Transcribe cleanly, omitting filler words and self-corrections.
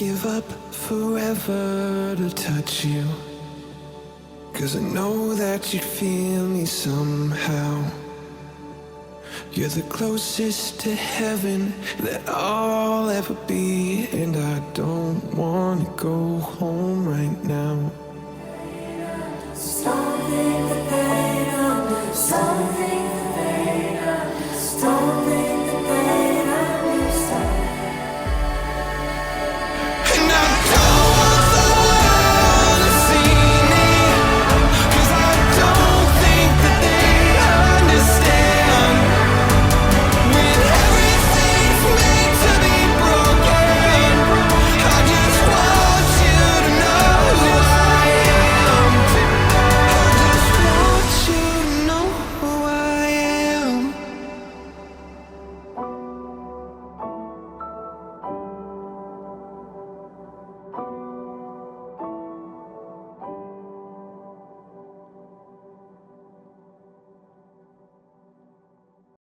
give up forever to touch you, 'cause I know that you feel me somehow. You're the closest to heaven that I'll ever be, and I don't wanna go home.